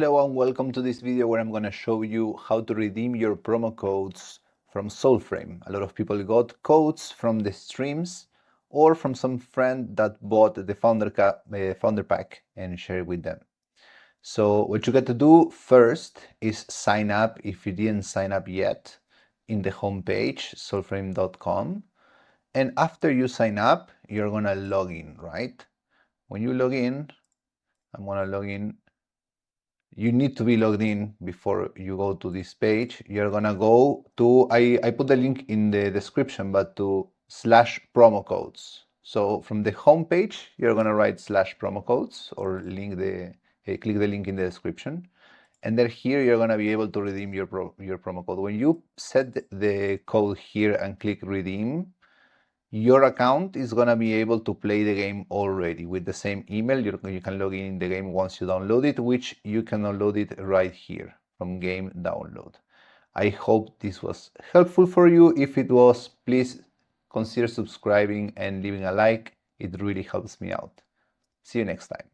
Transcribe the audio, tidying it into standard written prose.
Hello and welcome to this video where I'm going to show you how to redeem your promo codes from Soulframe. A lot of people got codes from the streams or from some friend that bought the founder pack and share it with them. So what you got to do first is sign up if you didn't sign up yet in the homepage soulframe.com. And after you sign up, you're going to log in, right? When you log in, I'm going to log in. You need to be logged in before you go to this page. You're gonna go to, I put the link in the description, but to /promo codes. So from the home page, you're gonna write /promo codes or click the link in the description. And then here you're gonna be able to redeem your promo code. When you set the code here and click redeem, your account is going to be able to play the game already with the same email. You can log in the game once you download it, which you can download it right here from game download. I hope this was helpful for you. If it was, please consider subscribing and leaving a like. It really helps me out. See you next time.